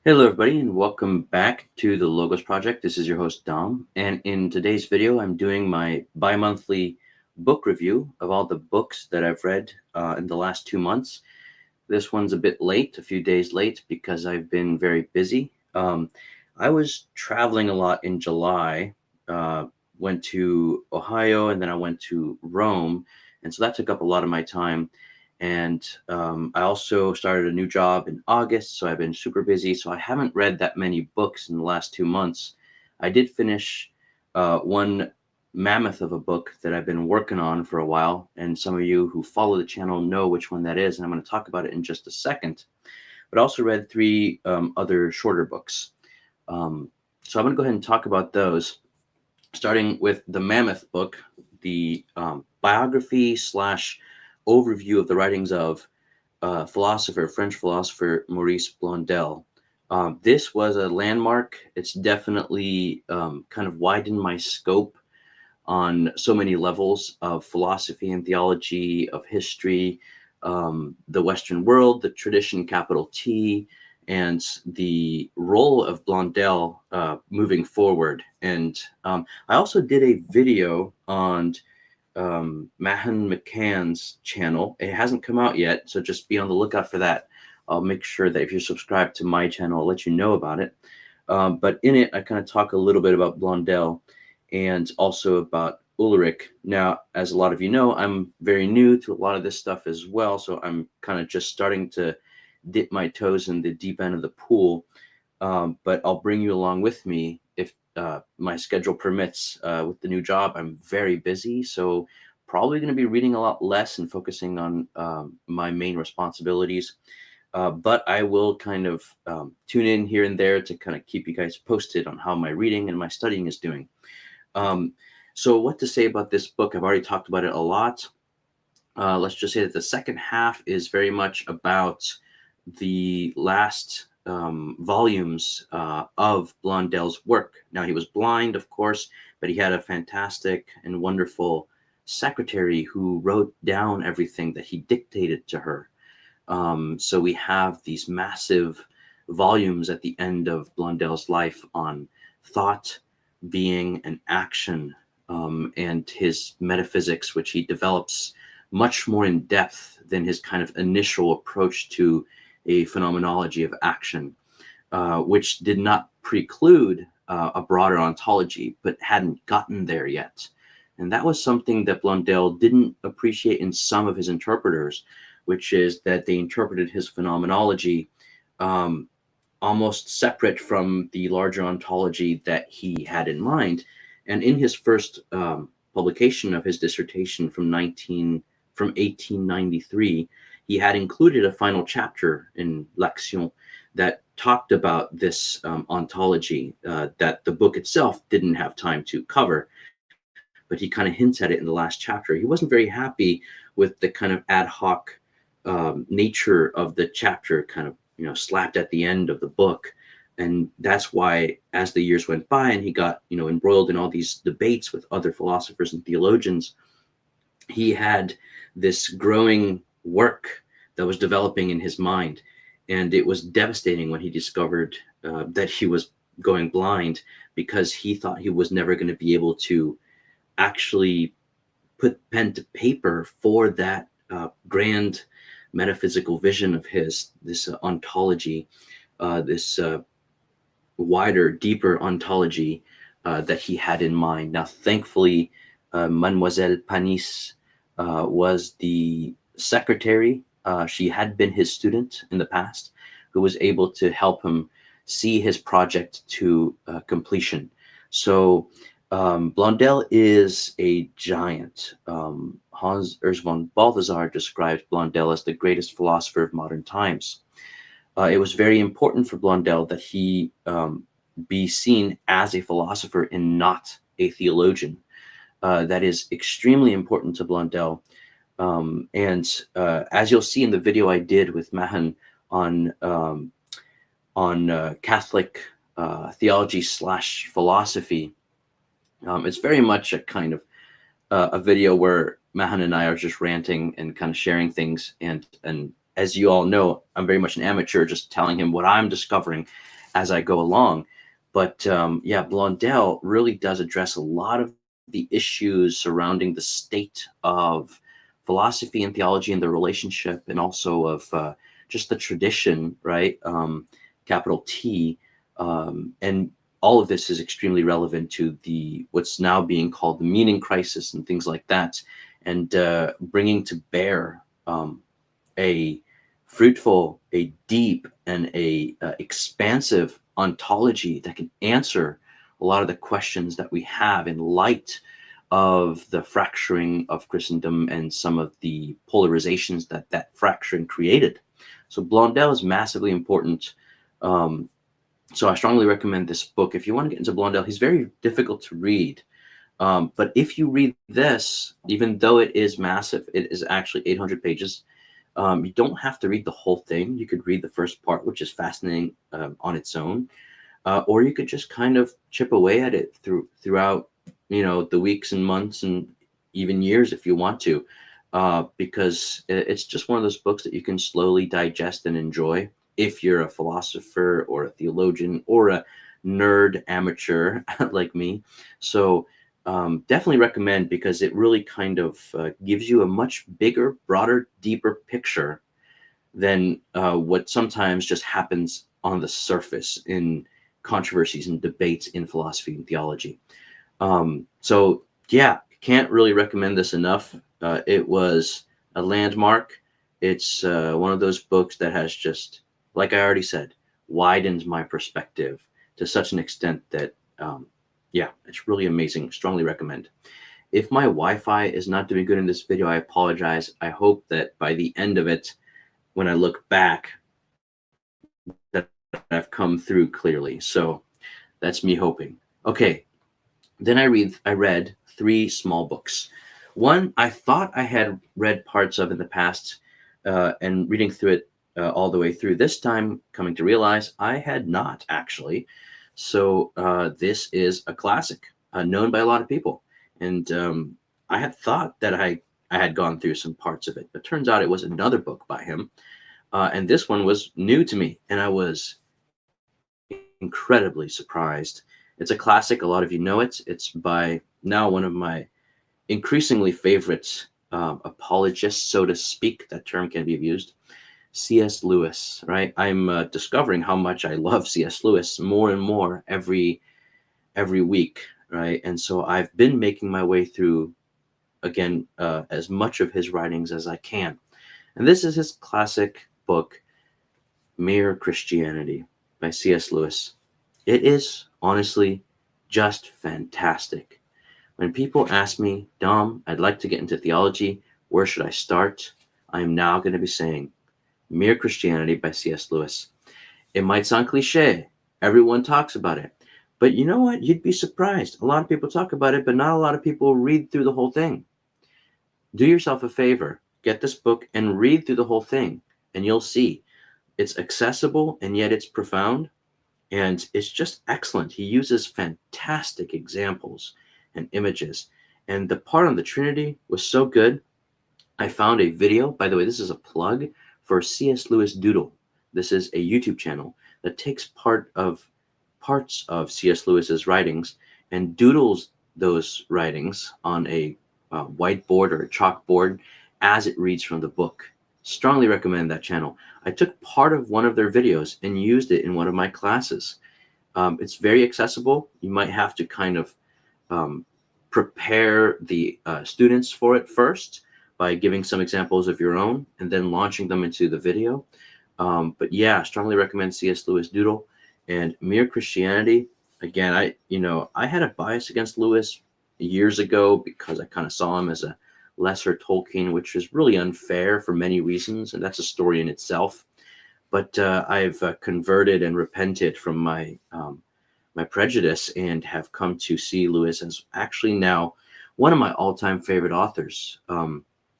Hello, everybody, and welcome back to the Logos Project. This is your host, Dom. And in today's video, I'm doing my bi monthly book review of all the books that I've read in the last 2 months. This one's a bit late, a few days late, because I've been very busy. I was traveling a lot in July, uh, went to Ohio, and then I went to Rome. And so that took up a lot of my time. And I also started a new job in August, so I've been super busy. So I haven't read that many books in the last 2 months. I did finish one mammoth of a book that I've been working on for a while, and some of you who follow the channel know which one that is, and I'm going to talk about it in just a second. But I also read three other shorter books. Um, so I'm going to go ahead and talk about those, starting with the mammoth book, the biography slash overview of the writings of French philosopher Maurice Blondel. This was a landmark. It's definitely kind of widened my scope on so many levels of philosophy and theology, of history, the Western world, the tradition, capital T, and the role of Blondel moving forward. And I also did a video on Mahan McCann's channel. It hasn't come out yet, so just be on the lookout for that. I'll make sure that if you're subscribed to my channel, I'll let you know about it. But in it, I kind of talk a little bit about Blondel and also about Ulrich. Now, as a lot of you know, I'm very new to a lot of this stuff as well, so I'm kind of just starting to dip my toes in the deep end of the pool. But I'll bring you along with me if my schedule permits. With the new job, I'm very busy, so probably going to be reading a lot less and focusing on my main responsibilities. But I will kind of tune in here and there to kind of keep you guys posted on how my reading and my studying is doing. Um, so, what to say about this book? I've already talked about it a lot. Let's just say that the second half is very much about the last volumes of Blondel's work. Now, he was blind, of course, but he had a fantastic and wonderful secretary who wrote down everything that he dictated to her. So we have these massive volumes at the end of Blondel's life on thought, being, and action, and his metaphysics, which he develops much more in depth than his kind of initial approach to a phenomenology of action, which did not preclude a broader ontology, but hadn't gotten there yet. And that was something that Blondel didn't appreciate in some of his interpreters, which is that they interpreted his phenomenology um, almost separate from the larger ontology that he had in mind. And in his first publication of his dissertation from 1893, he had included a final chapter in L'Action that talked about this ontology that the book itself didn't have time to cover, but he kind of hints at it in the last chapter. He wasn't very happy with the kind of ad hoc nature of the chapter, kind of slapped at the end of the book. And that's why, as the years went by and he got embroiled in all these debates with other philosophers and theologians, he had this growing work that was developing in his mind. And it was devastating when he discovered that he was going blind, because he thought he was never going to be able to actually put pen to paper for that grand metaphysical vision of his, this ontology, this wider, deeper ontology that he had in mind. Now, thankfully, Mademoiselle Panis was the secretary. She had been his student in the past, who was able to help him see his project to completion. So Blondel is a giant. Hans Urs von Balthasar describes Blondel as the greatest philosopher of modern times. It was very important for Blondel that he be seen as a philosopher and not a theologian. That is extremely important to Blondel. And as you'll see in the video I did with Mahan on Catholic theology slash philosophy, it's very much a kind of a video where Mahan and I are just ranting and kind of sharing things and as you all know, I'm very much an amateur, just telling him what I'm discovering as I go along. But yeah, Blondel really does address a lot of the issues surrounding the state of philosophy and theology and the relationship, and also of just the tradition, right? Capital T. And all of this is extremely relevant to the what's now being called the meaning crisis and things like that, and bringing to bear a fruitful, a deep, and a expansive ontology that can answer a lot of the questions that we have in light of the fracturing of Christendom and some of the polarizations that that fracturing created. So Blondel is massively important. Um, so I strongly recommend this book. If you want to get into Blondel, he's very difficult to read. But if you read this, even though it is massive, it is actually 800 pages. You don't have to read the whole thing. You could read the first part, which is fascinating on its own, or you could just kind of chip away at it throughout, the weeks and months and even years if you want to, because it's just one of those books that you can slowly digest and enjoy if you're a philosopher or a theologian or a nerd amateur like me. So definitely recommend, because it really kind of gives you a much bigger, broader, deeper picture than what sometimes just happens on the surface in controversies and debates in philosophy and theology. So yeah, can't really recommend this enough. It was a landmark. It's one of those books that has just, like I already said, widened my perspective to such an extent that yeah, it's really amazing. Strongly recommend. If my Wi-Fi is not doing good in this video, I apologize. I hope that by the end of it, when I look back, that I've come through clearly. So that's me hoping. Okay, then I read three small books. One I thought I had read parts of in the past, and reading through it all the way through this time, coming to realize I had not actually. So this is a classic, known by a lot of people, and I had thought that I had gone through some parts of it, but turns out it was another book by him, and this one was new to me, and I was incredibly surprised. It's a classic. A lot of you know it. It's by now one of my increasingly favorite apologists, so to speak. That term can be used. C.S. Lewis, right? I'm discovering how much I love C.S. Lewis more and more every week, right? And so I've been making my way through again as much of his writings as I can. And this is his classic book, Mere Christianity by C.S. Lewis. It is honestly just fantastic. When people ask me, Dom, I'd like to get into theology, where should I start? I am now going to be saying Mere Christianity by C.S. Lewis. It might sound cliche. Everyone talks about it. But you know what? You'd be surprised. A lot of people talk about it, but not a lot of people read through the whole thing. Do yourself a favor. Get this book and read through the whole thing, and you'll see it's accessible and yet it's profound, and it's just excellent. He uses fantastic examples and images, and the part on the Trinity was so good. I found a video, by the way, this is a plug for C.S. Lewis Doodle. This is a YouTube channel that takes parts of C.S. Lewis's writings and doodles those writings on a whiteboard or a chalkboard as it reads from the book. Strongly recommend that channel. I took part of one of their videos and used it in one of my classes. It's very accessible. You might have to kind of prepare the students for it first by giving some examples of your own and then launching them into the video. But yeah, strongly recommend C.S. Lewis Doodle and Mere Christianity. Again, I had a bias against Lewis years ago because I kind of saw him as a lesser Tolkien, which is really unfair for many reasons, and that's a story in itself. But I've converted and repented from my prejudice and have come to see Lewis as actually now one of my all-time favorite authors.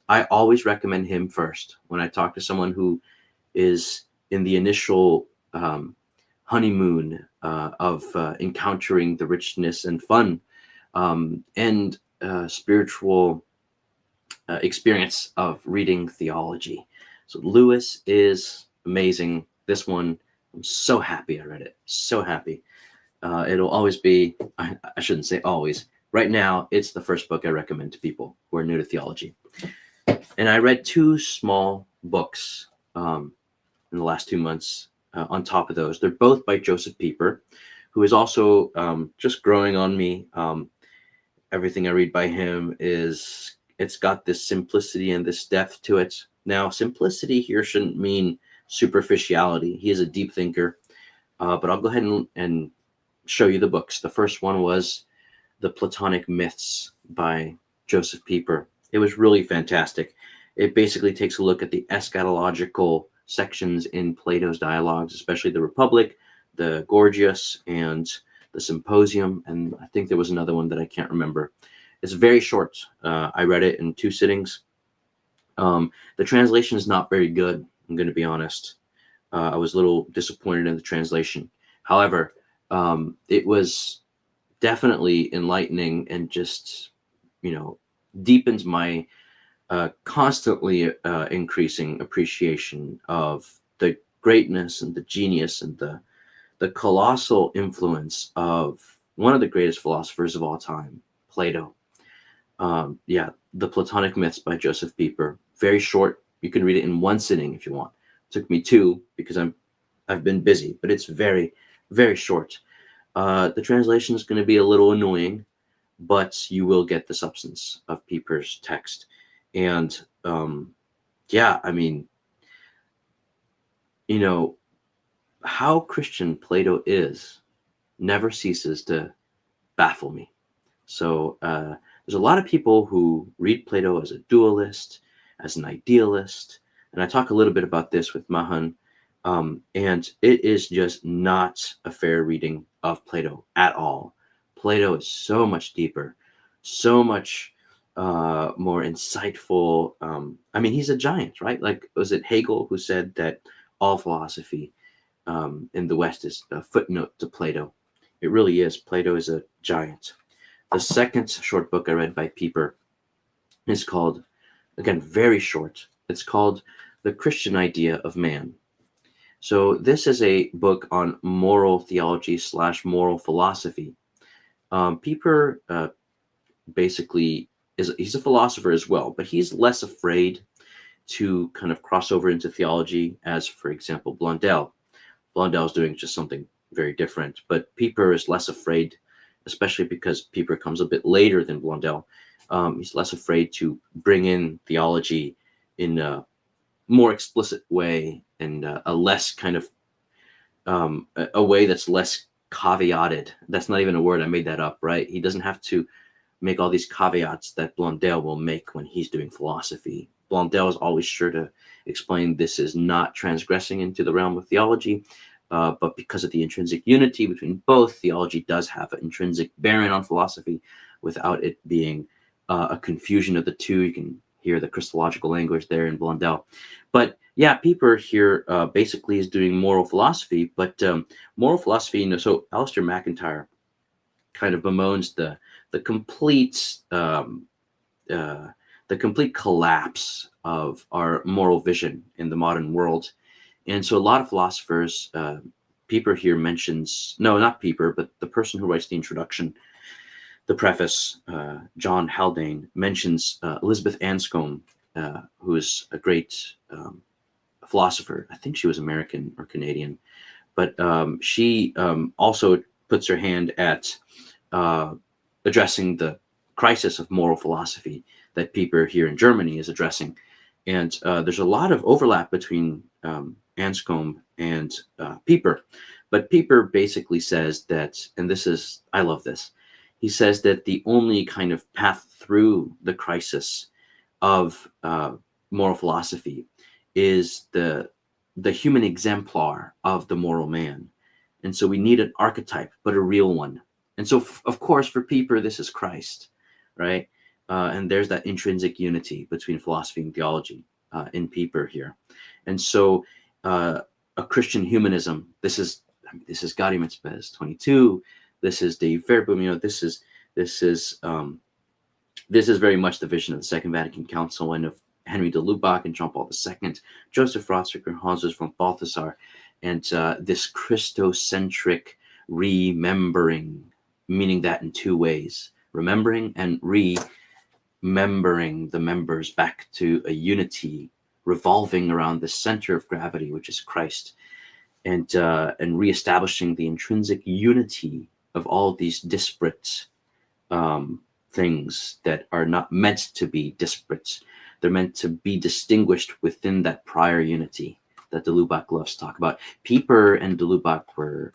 I always recommend him first when I talk to someone who is in the initial honeymoon of encountering the richness and fun and spiritual experience of reading theology. So Lewis is amazing. This one, I'm so happy I read it. So happy. It'll always be, I shouldn't say always. Right now, it's the first book I recommend to people who are new to theology. And I read two small books in the last 2 months on top of those. They're both by Joseph Pieper, who is also just growing on me. Everything I read by him it's got this simplicity and this depth to it. Now, simplicity here shouldn't mean superficiality. He is a deep thinker, but I'll go ahead and show you the books. The first one was The Platonic Myths by Joseph Pieper. It was really fantastic. It basically takes a look at the eschatological sections in Plato's dialogues, especially the Republic, the Gorgias, and the Symposium, and I think there was another one that I can't remember. It's very short. I read it in 2 sittings. The translation is not very good, I'm going to be honest. I was a little disappointed in the translation. However, it was definitely enlightening and just, deepens my constantly increasing appreciation of the greatness and the genius and the colossal influence of one of the greatest philosophers of all time, Plato. The Platonic Myths by Joseph Pieper. Very short. You can read it in 1 sitting if you want. It took me 2 because I've been busy, but it's very, very short. The translation is going to be a little annoying, but you will get the substance of Pieper's text. And how Christian Plato is never ceases to baffle me. So there's a lot of people who read Plato as a dualist, as an idealist, and I talk a little bit about this with Mahan, and it is just not a fair reading of Plato at all. Plato is so much deeper, so much more insightful. He's a giant, right? Like, was it Hegel who said that all philosophy in the West is a footnote to Plato? It really is. Plato is a giant. The second short book I read by Pieper is called, again, very short. It's called The Christian Idea of Man. So this is a book on moral theology / moral philosophy. Pieper basically he's a philosopher as well, but he's less afraid to kind of cross over into theology as, for example, Blondel. Blondel's doing just something very different, but Pieper is less afraid, especially because Pieper comes a bit later than Blondel. He's less afraid to bring in theology in a more explicit way and a less kind of a way that's less caveated. That's not even a word. I made that up, right? He doesn't have to make all these caveats that Blondel will make when he's doing philosophy. Blondel is always sure to explain this is not transgressing into the realm of theology, but because of the intrinsic unity between both, theology does have an intrinsic bearing on philosophy without it being a confusion of the two. You can hear the Christological language there in Blondel. But yeah, Pieper here basically is doing moral philosophy, but moral philosophy, so Alistair McIntyre kind of bemoans the complete collapse of our moral vision in the modern world. And so a lot of philosophers, Pieper here mentions, no, not Pieper, but the person who writes the introduction, the preface, John Haldane, mentions Elizabeth Anscombe, who is a great philosopher. I think she was American or Canadian, but she also puts her hand at addressing the crisis of moral philosophy that Pieper here in Germany is addressing. And there's a lot of overlap between Anscombe and Pieper. But Pieper basically says that, and I love this, he says that the only kind of path through the crisis of moral philosophy is the human exemplar of the moral man. And so we need an archetype, but a real one. And so, of course, for Pieper, this is Christ, right? And there's that intrinsic unity between philosophy and theology in Pieper here. And so a Christian humanism, this is Gaudium et Spes 22, this is Dei Verbum, this is very much the vision of the Second Vatican Council and Henry de Lubac and John Paul II, Joseph Ratzinger, Hans von Balthasar, and this Christocentric remembering, meaning that in two ways: remembering and remembering the members back to a unity revolving around the center of gravity, which is Christ, and reestablishing the intrinsic unity of all these disparate things that are not meant to be disparate. They're meant to be distinguished within that prior unity that de Lubac loves to talk about. Pieper and de Lubac were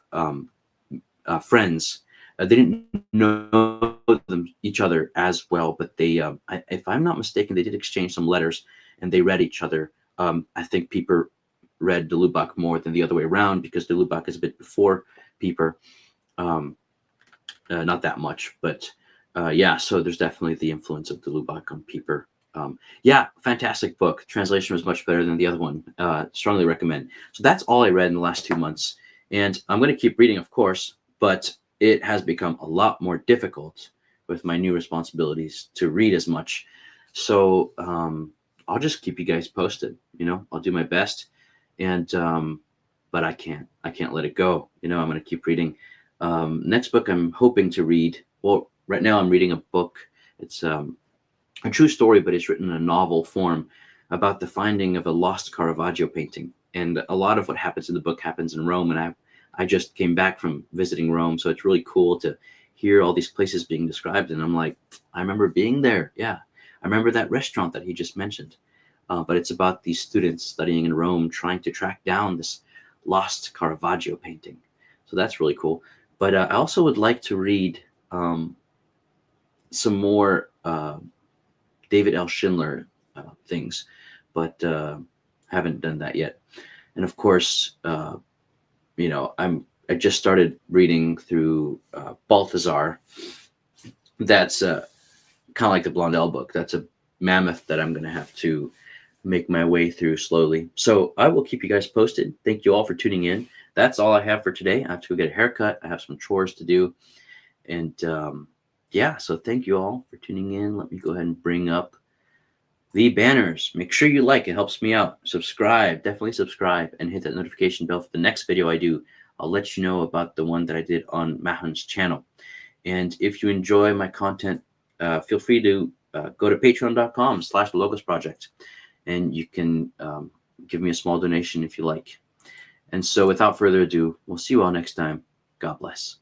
friends. They didn't know each other as well, but they, if I'm not mistaken, they did exchange some letters, and they read each other. I think Pieper read de Lubac more than the other way around, because de Lubac is a bit before Pieper. Not that much, but yeah, so there's definitely the influence of de Lubac on Pieper. Yeah, fantastic book. Translation was much better than the other one. Strongly recommend. So that's all I read in the last 2 months. And I'm going to keep reading, of course, but it has become a lot more difficult with my new responsibilities to read as much. So I'll just keep you guys posted. I'll do my best. And but I can't let it go. I'm going to keep reading. Next book I'm hoping to read. Well, right now I'm reading a book. It's a true story, but it's written in a novel form about the finding of a lost Caravaggio painting. And a lot of what happens in the book happens in Rome. And I just came back from visiting Rome. So it's really cool to hear all these places being described. And I'm like, I remember being there. Yeah. I remember that restaurant that he just mentioned. But it's about these students studying in Rome, trying to track down this lost Caravaggio painting. So that's really cool. But I also would like to read some more David L. Schindler things, but haven't done that yet. And of course, I just started reading through Balthasar. That's kind of like the Blondel book. That's a mammoth that I'm going to have to make my way through slowly. So I will keep you guys posted. Thank you all for tuning in. That's all I have for today. I have to go get a haircut. I have some chores to do. And yeah, so thank you all for tuning in. Let me go ahead and bring up the banners. Make sure you like. It helps me out. Subscribe. Definitely subscribe and hit that notification bell for the next video I do. I'll let you know about the one that I did on Mahon's channel. And if you enjoy my content, feel free to go to patreon.com/logosproject. And you can give me a small donation if you like. And so without further ado, we'll see you all next time. God bless.